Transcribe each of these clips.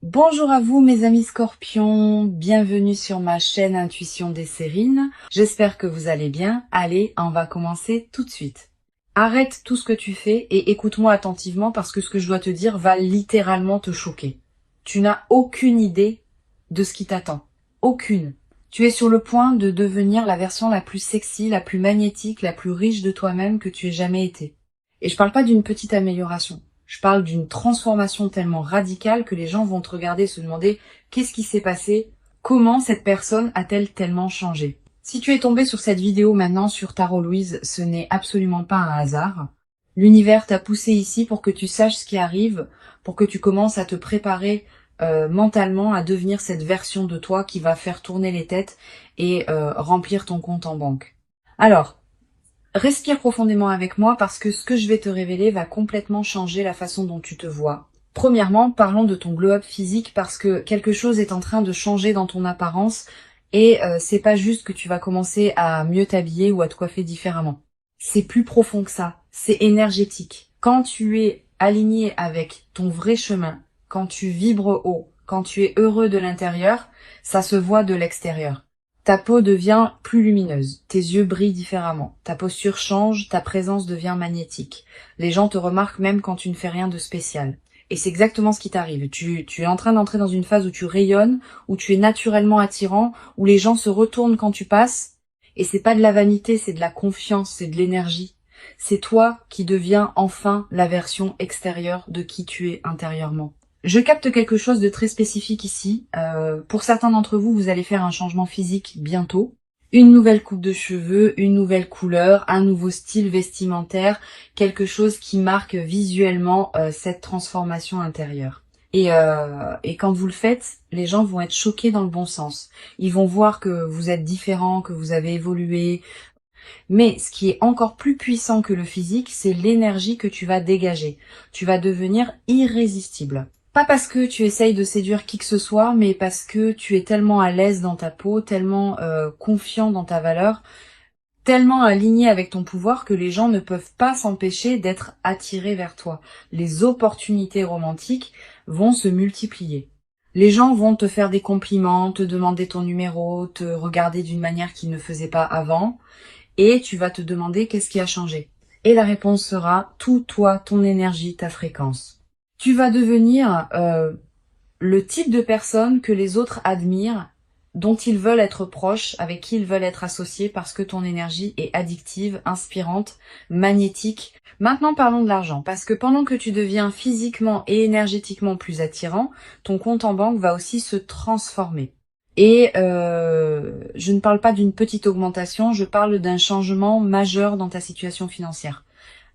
Bonjour à vous mes amis scorpions, bienvenue sur ma chaîne Intuition des Sérines. J'espère que vous allez bien. Allez, on va commencer tout de suite. Arrête tout ce que tu fais et écoute-moi attentivement parce que ce que je dois te dire va littéralement te choquer. Tu n'as aucune idée de ce qui t'attend. Aucune. Tu es sur le point de devenir la version la plus sexy, la plus magnétique, la plus riche de toi-même que tu aies jamais été. Et je parle pas d'une petite amélioration. Je parle d'une transformation tellement radicale que les gens vont te regarder et se demander qu'est-ce qui s'est passé, comment cette personne a-t-elle tellement changé. Si tu es tombé sur cette vidéo maintenant sur Tarot Louise, ce n'est absolument pas un hasard. L'univers t'a poussé ici pour que tu saches ce qui arrive, pour que tu commences à te préparer mentalement à devenir cette version de toi qui va faire tourner les têtes et remplir ton compte en banque. Alors, respire profondément avec moi parce que ce que je vais te révéler va complètement changer la façon dont tu te vois. Premièrement, parlons de ton glow-up physique parce que quelque chose est en train de changer dans ton apparence et c'est pas juste que tu vas commencer à mieux t'habiller ou à te coiffer différemment. C'est plus profond que ça, c'est énergétique. Quand tu es aligné avec ton vrai chemin, quand tu vibres haut, quand tu es heureux de l'intérieur, ça se voit de l'extérieur. Ta peau devient plus lumineuse, tes yeux brillent différemment, ta posture change, ta présence devient magnétique. Les gens te remarquent même quand tu ne fais rien de spécial. Et c'est exactement ce qui t'arrive. Tu es en train d'entrer dans une phase où tu rayonnes, où tu es naturellement attirant, où les gens se retournent quand tu passes. Et c'est pas de la vanité, c'est de la confiance, c'est de l'énergie. C'est toi qui deviens enfin la version extérieure de qui tu es intérieurement. Je capte quelque chose de très spécifique ici. Pour certains d'entre vous, vous allez faire un changement physique bientôt. Une nouvelle coupe de cheveux, une nouvelle couleur, un nouveau style vestimentaire, quelque chose qui marque visuellement cette transformation intérieure. Et quand vous le faites, les gens vont être choqués dans le bon sens. Ils vont voir que vous êtes différent, que vous avez évolué. Mais ce qui est encore plus puissant que le physique, c'est l'énergie que tu vas dégager. Tu vas devenir irrésistible. Pas parce que tu essayes de séduire qui que ce soit, mais parce que tu es tellement à l'aise dans ta peau, tellement confiant dans ta valeur, tellement aligné avec ton pouvoir que les gens ne peuvent pas s'empêcher d'être attirés vers toi. Les opportunités romantiques vont se multiplier. Les gens vont te faire des compliments, te demander ton numéro, te regarder d'une manière qu'ils ne faisaient pas avant, et tu vas te demander qu'est-ce qui a changé. Et la réponse sera tout toi, ton énergie, ta fréquence. Tu vas devenir le type de personne que les autres admirent, dont ils veulent être proches, avec qui ils veulent être associés parce que ton énergie est addictive, inspirante, magnétique. Maintenant parlons de l'argent, parce que pendant que tu deviens physiquement et énergétiquement plus attirant, ton compte en banque va aussi se transformer. Et je ne parle pas d'une petite augmentation, je parle d'un changement majeur dans ta situation financière.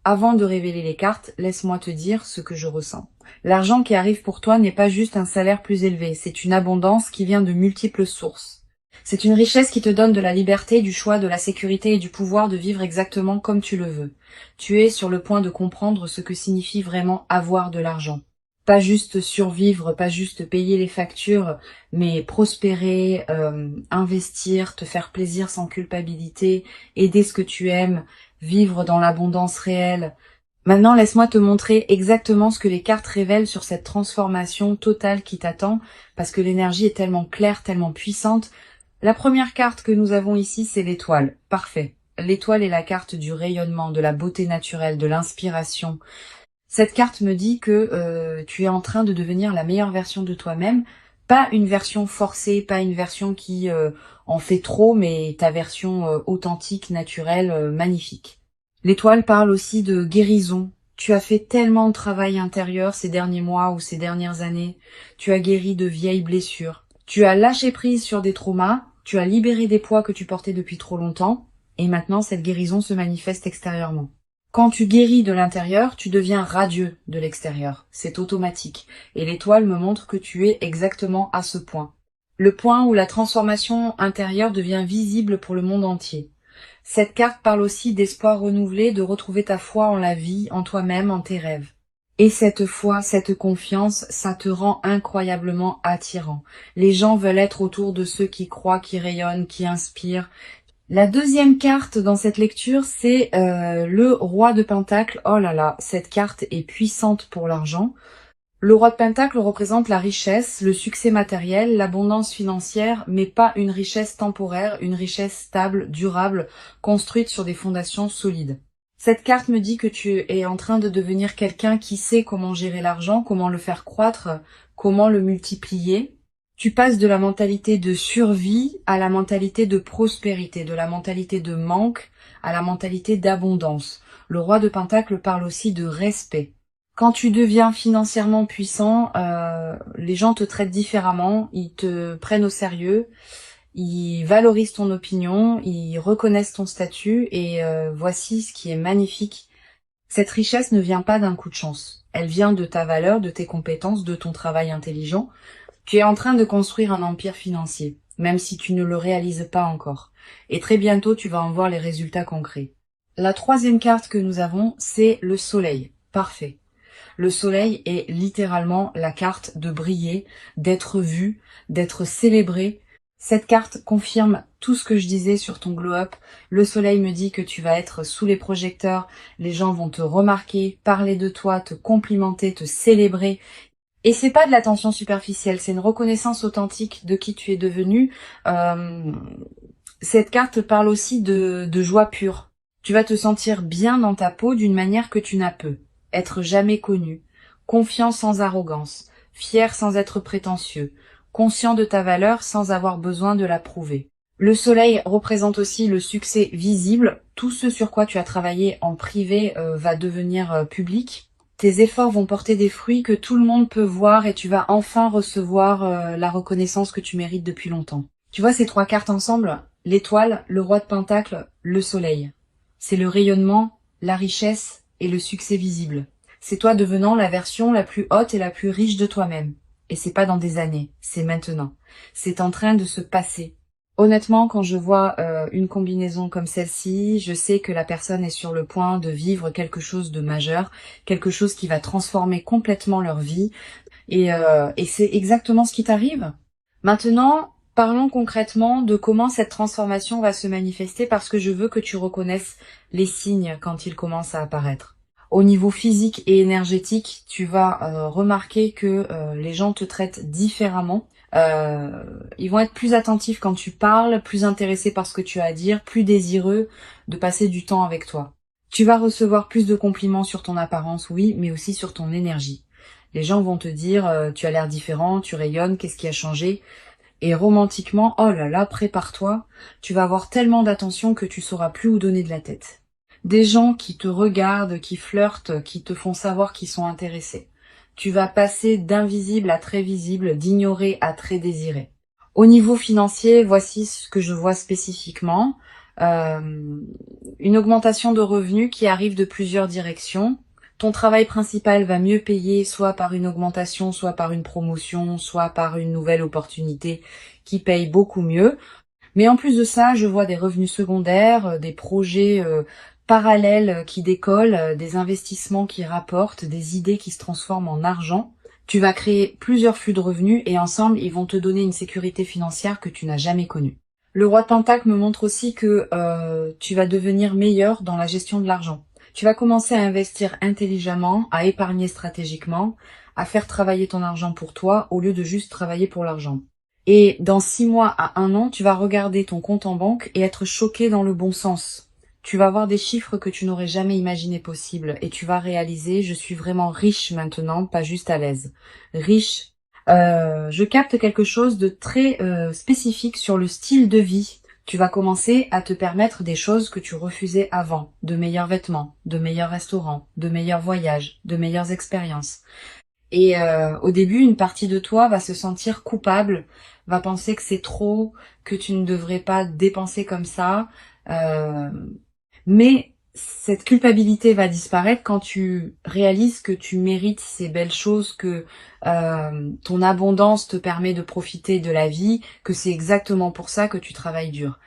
Avant de révéler les cartes, laisse-moi te dire ce que je ressens. L'argent qui arrive pour toi n'est pas juste un salaire plus élevé, c'est une abondance qui vient de multiples sources. C'est une richesse qui te donne de la liberté, du choix, de la sécurité et du pouvoir de vivre exactement comme tu le veux. Tu es sur le point de comprendre ce que signifie vraiment avoir de l'argent. Pas juste survivre, pas juste payer les factures, mais prospérer, investir, te faire plaisir sans culpabilité, aider ce que tu aimes, vivre dans l'abondance réelle. Maintenant, laisse-moi te montrer exactement ce que les cartes révèlent sur cette transformation totale qui t'attend, parce que l'énergie est tellement claire, tellement puissante. La première carte que nous avons ici, c'est l'étoile. Parfait. L'étoile est la carte du rayonnement, de la beauté naturelle, de l'inspiration. Cette carte me dit que tu es en train de devenir la meilleure version de toi-même, pas une version forcée, pas une version qui en fait trop, mais ta version authentique, naturelle, magnifique. L'étoile parle aussi de guérison. Tu as fait tellement de travail intérieur ces derniers mois ou ces dernières années. Tu as guéri de vieilles blessures. Tu as lâché prise sur des traumas. Tu as libéré des poids que tu portais depuis trop longtemps. Et maintenant, cette guérison se manifeste extérieurement. Quand tu guéris de l'intérieur, tu deviens radieux de l'extérieur. C'est automatique. Et l'étoile me montre que tu es exactement à ce point. Le point où la transformation intérieure devient visible pour le monde entier. Cette carte parle aussi d'espoir renouvelé, de retrouver ta foi en la vie, en toi-même, en tes rêves. Et cette foi, cette confiance, ça te rend incroyablement attirant. Les gens veulent être autour de ceux qui croient, qui rayonnent, qui inspirent. La deuxième carte dans cette lecture, c'est le roi de Pentacle. Oh là là, cette carte est puissante pour l'argent. Le roi de Pentacle représente la richesse, le succès matériel, l'abondance financière, mais pas une richesse temporaire, une richesse stable, durable, construite sur des fondations solides. Cette carte me dit que tu es en train de devenir quelqu'un qui sait comment gérer l'argent, comment le faire croître, comment le multiplier. Tu passes de la mentalité de survie à la mentalité de prospérité, de la mentalité de manque à la mentalité d'abondance. Le roi de Pentacle parle aussi de respect. Quand tu deviens financièrement puissant, les gens te traitent différemment, ils te prennent au sérieux, ils valorisent ton opinion, ils reconnaissent ton statut et voici ce qui est magnifique. Cette richesse ne vient pas d'un coup de chance. Elle vient de ta valeur, de tes compétences, de ton travail intelligent. Tu es en train de construire un empire financier, même si tu ne le réalises pas encore. Et très bientôt, tu vas en voir les résultats concrets. La troisième carte que nous avons, c'est le soleil. Parfait. Le soleil est littéralement la carte de briller, d'être vu, d'être célébré. Cette carte confirme tout ce que je disais sur ton glow-up. Le soleil me dit que tu vas être sous les projecteurs, les gens vont te remarquer, parler de toi, te complimenter, te célébrer. Et c'est pas de l'attention superficielle, c'est une reconnaissance authentique de qui tu es devenu. Cette carte parle aussi de joie pure. Tu vas te sentir bien dans ta peau d'une manière que tu n'as peu. Être jamais connu, confiant sans arrogance, fier sans être prétentieux, conscient de ta valeur sans avoir besoin de la prouver. Le soleil représente aussi le succès visible. Tout ce sur quoi tu as travaillé en privé va devenir public. Tes efforts vont porter des fruits que tout le monde peut voir et tu vas enfin recevoir la reconnaissance que tu mérites depuis longtemps. Tu vois ces trois cartes ensemble? L'étoile, le roi de Pentacle, le soleil. C'est le rayonnement, la richesse et le succès visible. C'est toi devenant la version la plus haute et la plus riche de toi-même. Et c'est pas dans des années, c'est maintenant. C'est en train de se passer. Honnêtement, quand je vois une combinaison comme celle-ci, je sais que la personne est sur le point de vivre quelque chose de majeur, quelque chose qui va transformer complètement leur vie. Et c'est exactement ce qui t'arrive. Maintenant, parlons concrètement de comment cette transformation va se manifester parce que je veux que tu reconnaisses les signes quand ils commencent à apparaître. Au niveau physique et énergétique, tu vas remarquer que les gens te traitent différemment. Ils vont être plus attentifs quand tu parles, plus intéressés par ce que tu as à dire, plus désireux de passer du temps avec toi. Tu vas recevoir plus de compliments sur ton apparence, oui, mais aussi sur ton énergie. Les gens vont te dire tu as l'air différent, tu rayonnes, qu'est-ce qui a changé? Et romantiquement, oh là là, prépare-toi, tu vas avoir tellement d'attention que tu sauras plus où donner de la tête. Des gens qui te regardent, qui flirtent, qui te font savoir qu'ils sont intéressés. Tu vas passer d'invisible à très visible, d'ignoré à très désiré. Au niveau financier, voici ce que je vois spécifiquement. Une augmentation de revenus qui arrive de plusieurs directions. Ton travail principal va mieux payer, soit par une augmentation, soit par une promotion, soit par une nouvelle opportunité qui paye beaucoup mieux. Mais en plus de ça, je vois des revenus secondaires, des projets parallèles qui décollent, des investissements qui rapportent, des idées qui se transforment en argent. Tu vas créer plusieurs flux de revenus et ensemble, ils vont te donner une sécurité financière que tu n'as jamais connue. Le roi de Pentacle me montre aussi que tu vas devenir meilleur dans la gestion de l'argent. Tu vas commencer à investir intelligemment, à épargner stratégiquement, à faire travailler ton argent pour toi au lieu de juste travailler pour l'argent. Et dans 6 mois à 1 an, tu vas regarder ton compte en banque et être choqué dans le bon sens. Tu vas voir des chiffres que tu n'aurais jamais imaginé possibles et tu vas réaliser, je suis vraiment riche maintenant, pas juste à l'aise. Riche. Je capte quelque chose de très spécifique sur le style de vie. Tu vas commencer à te permettre des choses que tu refusais avant. De meilleurs vêtements, de meilleurs restaurants, de meilleurs voyages, de meilleures expériences. Et au début, une partie de toi va se sentir coupable, va penser que c'est trop, que tu ne devrais pas dépenser comme ça. Mais cette culpabilité va disparaître quand tu réalises que tu mérites ces belles choses, que ton abondance te permet de profiter de la vie, que c'est exactement pour ça que tu travailles dur.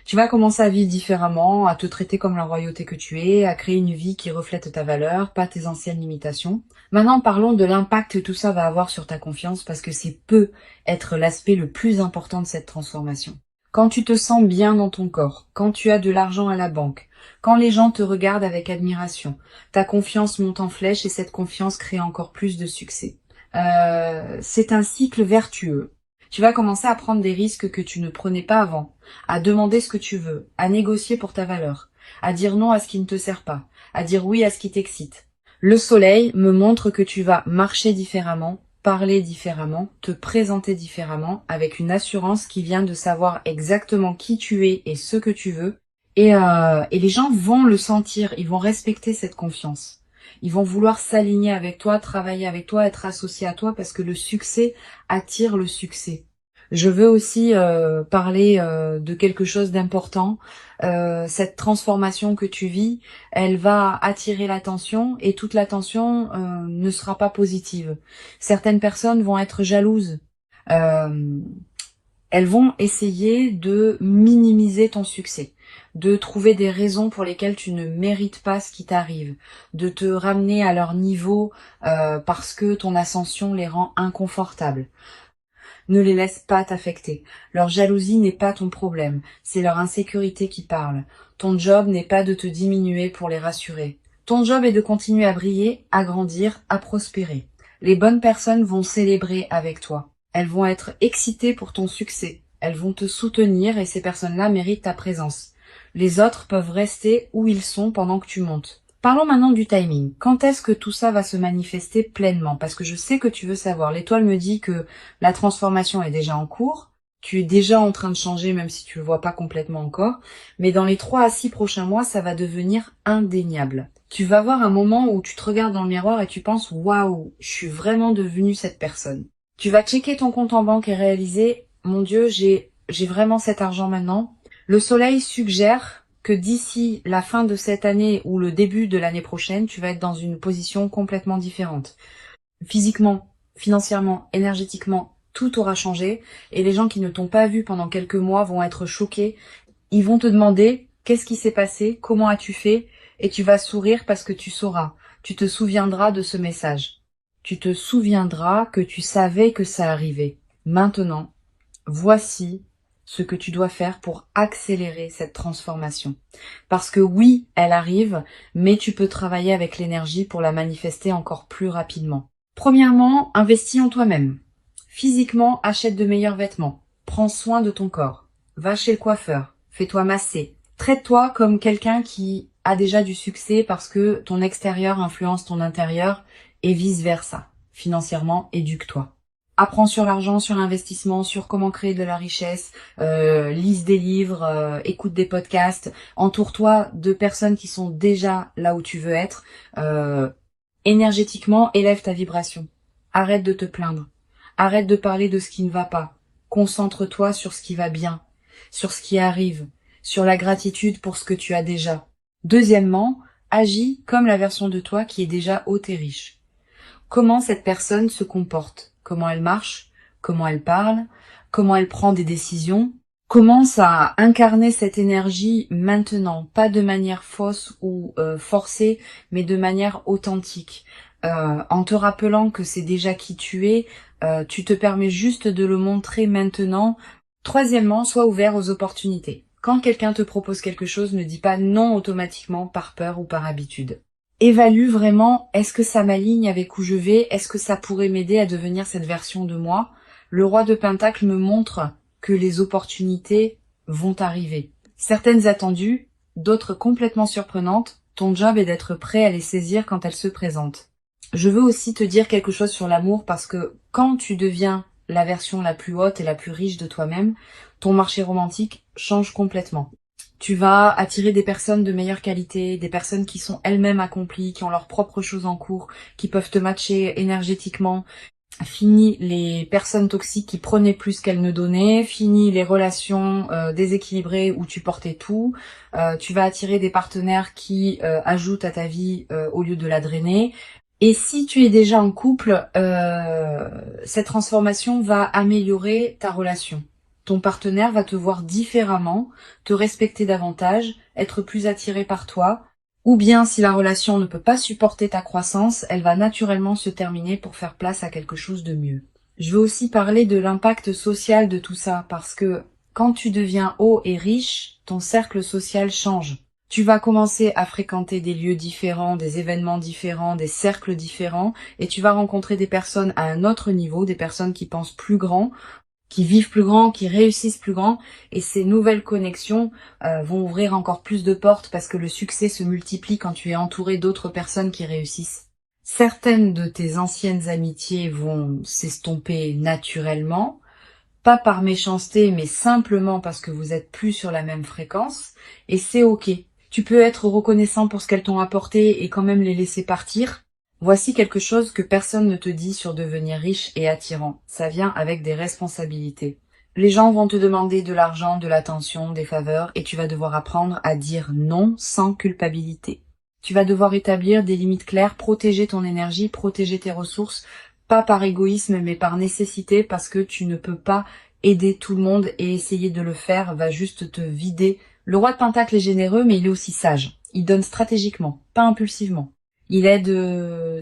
Tu vas commencer à vivre différemment, à te traiter comme la royauté que tu es, à créer une vie qui reflète ta valeur, pas tes anciennes limitations. Maintenant, parlons de l'impact que tout ça va avoir sur ta confiance parce que c'est peut être l'aspect le plus important de cette transformation. Quand tu te sens bien dans ton corps, quand tu as de l'argent à la banque, quand les gens te regardent avec admiration, ta confiance monte en flèche et cette confiance crée encore plus de succès. C'est un cycle vertueux. Tu vas commencer à prendre des risques que tu ne prenais pas avant, à demander ce que tu veux, à négocier pour ta valeur, à dire non à ce qui ne te sert pas, à dire oui à ce qui t'excite. Le soleil me montre que tu vas marcher différemment, parler différemment, te présenter différemment, avec une assurance qui vient de savoir exactement qui tu es et ce que tu veux. Et les gens vont le sentir, ils vont respecter cette confiance. Ils vont vouloir s'aligner avec toi, travailler avec toi, être associés à toi parce que le succès attire le succès. Je veux aussi parler de quelque chose d'important. Cette transformation que tu vis, elle va attirer l'attention et toute l'attention ne sera pas positive. Certaines personnes vont être jalouses. Euh, Elles vont essayer de minimiser ton succès, de trouver des raisons pour lesquelles tu ne mérites pas ce qui t'arrive, de te ramener à leur niveau parce que ton ascension les rend inconfortables. Ne les laisse pas t'affecter. Leur jalousie n'est pas ton problème, c'est leur insécurité qui parle. Ton job n'est pas de te diminuer pour les rassurer. Ton job est de continuer à briller, à grandir, à prospérer. Les bonnes personnes vont célébrer avec toi. Elles vont être excitées pour ton succès. Elles vont te soutenir et ces personnes-là méritent ta présence. Les autres peuvent rester où ils sont pendant que tu montes. Parlons maintenant du timing. Quand est-ce que tout ça va se manifester pleinement? Parce que je sais que tu veux savoir. L'étoile me dit que la transformation est déjà en cours. Tu es déjà en train de changer, même si tu le vois pas complètement encore. Mais dans les 3 à 6 prochains mois, ça va devenir indéniable. Tu vas avoir un moment où tu te regardes dans le miroir et tu penses, waouh, je suis vraiment devenue cette personne. Tu vas checker ton compte en banque et réaliser, mon Dieu, j'ai vraiment cet argent maintenant. Le soleil suggère que d'ici la fin de cette année ou le début de l'année prochaine, tu vas être dans une position complètement différente. Physiquement, financièrement, énergétiquement, tout aura changé et les gens qui ne t'ont pas vu pendant quelques mois vont être choqués. Ils vont te demander qu'est-ce qui s'est passé, comment as-tu fait et tu vas sourire parce que tu sauras. Tu te souviendras de ce message. Tu te souviendras que tu savais que ça arrivait. Maintenant, voici ce que tu dois faire pour accélérer cette transformation. Parce que oui, elle arrive, mais tu peux travailler avec l'énergie pour la manifester encore plus rapidement. Premièrement, investis en toi-même. Physiquement, achète de meilleurs vêtements. Prends soin de ton corps. Va chez le coiffeur. Fais-toi masser. Traite-toi comme quelqu'un qui a déjà du succès parce que ton extérieur influence ton intérieur et vice-versa. Financièrement, éduque-toi. Apprends sur l'argent, sur l'investissement, sur comment créer de la richesse, lise des livres, écoute des podcasts, entoure-toi de personnes qui sont déjà là où tu veux être. Énergétiquement, élève ta vibration. Arrête de te plaindre. Arrête de parler de ce qui ne va pas. Concentre-toi sur ce qui va bien, sur ce qui arrive, sur la gratitude pour ce que tu as déjà. Deuxièmement, agis comme la version de toi qui est déjà haute et riche. Comment cette personne se comporte, comment elle marche, comment elle parle, comment elle prend des décisions. Commence à incarner cette énergie maintenant, pas de manière fausse ou forcée, mais de manière authentique. En te rappelant que c'est déjà qui tu es, tu te permets juste de le montrer maintenant. Troisièmement, sois ouvert aux opportunités. Quand quelqu'un te propose quelque chose, ne dis pas non automatiquement par peur ou par habitude. Évalue vraiment, est-ce que ça m'aligne avec où je vais? Est-ce que ça pourrait m'aider à devenir cette version de moi? Le roi de Pentacle me montre que les opportunités vont arriver. Certaines attendues, d'autres complètement surprenantes. Ton job est d'être prêt à les saisir quand elles se présentent. Je veux aussi te dire quelque chose sur l'amour parce que quand tu deviens la version la plus haute et la plus riche de toi-même, ton marché romantique change complètement. Tu vas attirer des personnes de meilleure qualité, des personnes qui sont elles-mêmes accomplies, qui ont leurs propres choses en cours, qui peuvent te matcher énergétiquement. Fini les personnes toxiques qui prenaient plus qu'elles ne donnaient, fini les relations déséquilibrées où tu portais tout. Tu vas attirer des partenaires qui ajoutent à ta vie au lieu de la drainer. Et si tu es déjà en couple, cette transformation va améliorer ta relation. Ton partenaire va te voir différemment, te respecter davantage, être plus attiré par toi. Ou bien, si la relation ne peut pas supporter ta croissance, elle va naturellement se terminer pour faire place à quelque chose de mieux. Je veux aussi parler de l'impact social de tout ça, parce que quand tu deviens haut et riche, ton cercle social change. Tu vas commencer à fréquenter des lieux différents, des événements différents, des cercles différents, et tu vas rencontrer des personnes à un autre niveau, des personnes qui pensent plus grand, qui vivent plus grand, qui réussissent plus grand, et ces nouvelles connexions vont ouvrir encore plus de portes parce que le succès se multiplie quand tu es entouré d'autres personnes qui réussissent. Certaines de tes anciennes amitiés vont s'estomper naturellement, pas par méchanceté, mais simplement parce que vous êtes plus sur la même fréquence, et c'est ok. Tu peux être reconnaissant pour ce qu'elles t'ont apporté et quand même les laisser partir. Voici quelque chose que personne ne te dit sur devenir riche et attirant. Ça vient avec des responsabilités. Les gens vont te demander de l'argent, de l'attention, des faveurs, et tu vas devoir apprendre à dire non sans culpabilité. Tu vas devoir établir des limites claires, protéger ton énergie, protéger tes ressources, pas par égoïsme mais par nécessité, parce que tu ne peux pas aider tout le monde et essayer de le faire va juste te vider. Le roi de Pentacle est généreux mais il est aussi sage. Il donne stratégiquement, pas impulsivement. Il aide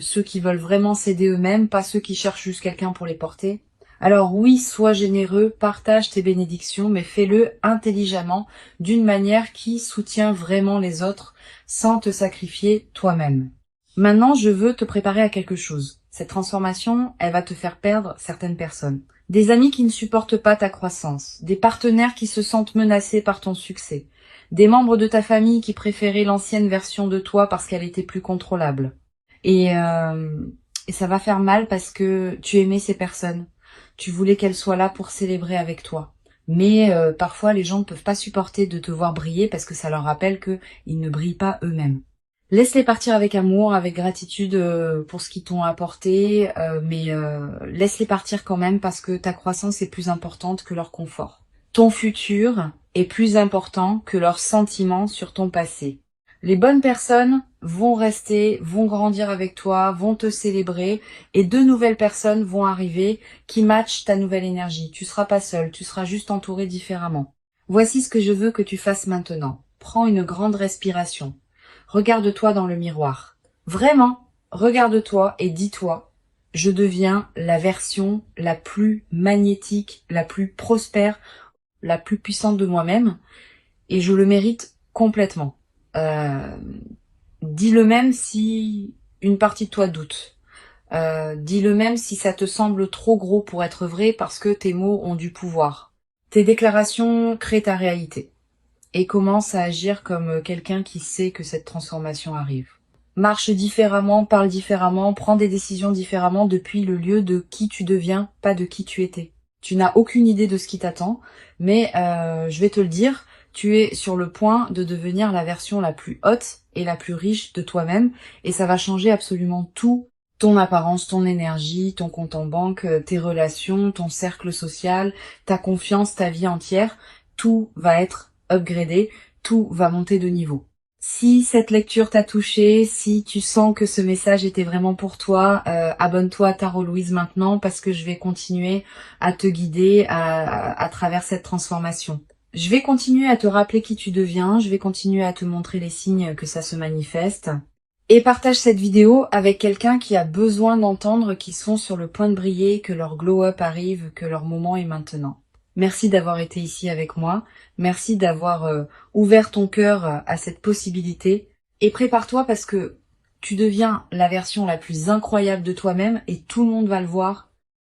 ceux qui veulent vraiment s'aider eux-mêmes, pas ceux qui cherchent juste quelqu'un pour les porter. Alors oui, sois généreux, partage tes bénédictions, mais fais-le intelligemment, d'une manière qui soutient vraiment les autres, sans te sacrifier toi-même. Maintenant, je veux te préparer à quelque chose. Cette transformation, elle va te faire perdre certaines personnes. Des amis qui ne supportent pas ta croissance, des partenaires qui se sentent menacés par ton succès, des membres de ta famille qui préféraient l'ancienne version de toi parce qu'elle était plus contrôlable. Et ça va faire mal parce que tu aimais ces personnes. Tu voulais qu'elles soient là pour célébrer avec toi. Mais parfois, les gens ne peuvent pas supporter de te voir briller parce que ça leur rappelle qu'ils ne brillent pas eux-mêmes. Laisse-les partir avec amour, avec gratitude pour ce qu'ils t'ont apporté, mais laisse-les partir quand même parce que ta croissance est plus importante que leur confort. Ton futur est plus important que leurs sentiments sur ton passé. Les bonnes personnes vont rester, vont grandir avec toi, vont te célébrer et de nouvelles personnes vont arriver qui matchent ta nouvelle énergie. Tu seras pas seul, tu seras juste entouré différemment. Voici ce que je veux que tu fasses maintenant. Prends une grande respiration. Regarde-toi dans le miroir. Vraiment, regarde-toi et dis-toi, je deviens la version la plus magnétique, la plus prospère, la plus puissante de moi-même et je le mérite complètement. Dis-le même si une partie de toi doute. Dis-le même si ça te semble trop gros pour être vrai parce que tes mots ont du pouvoir. Tes déclarations créent ta réalité. Et commence à agir comme quelqu'un qui sait que cette transformation arrive. Marche différemment, parle différemment, prends des décisions différemment depuis le lieu de qui tu deviens, pas de qui tu étais. Tu n'as aucune idée de ce qui t'attend, mais je vais te le dire, tu es sur le point de devenir la version la plus haute et la plus riche de toi-même, et ça va changer absolument tout, ton apparence, ton énergie, ton compte en banque, tes relations, ton cercle social, ta confiance, ta vie entière, tout va être upgradé, tout va monter de niveau. Si cette lecture t'a touché, si tu sens que ce message était vraiment pour toi, abonne-toi à Tarot Louise maintenant parce que je vais continuer à te guider à travers cette transformation. Je vais continuer à te rappeler qui tu deviens, je vais continuer à te montrer les signes que ça se manifeste. Et partage cette vidéo avec quelqu'un qui a besoin d'entendre qu'ils sont sur le point de briller, que leur glow-up arrive, que leur moment est maintenant. Merci d'avoir été ici avec moi. Merci d'avoir ouvert ton cœur à cette possibilité. Et prépare-toi parce que tu deviens la version la plus incroyable de toi-même et tout le monde va le voir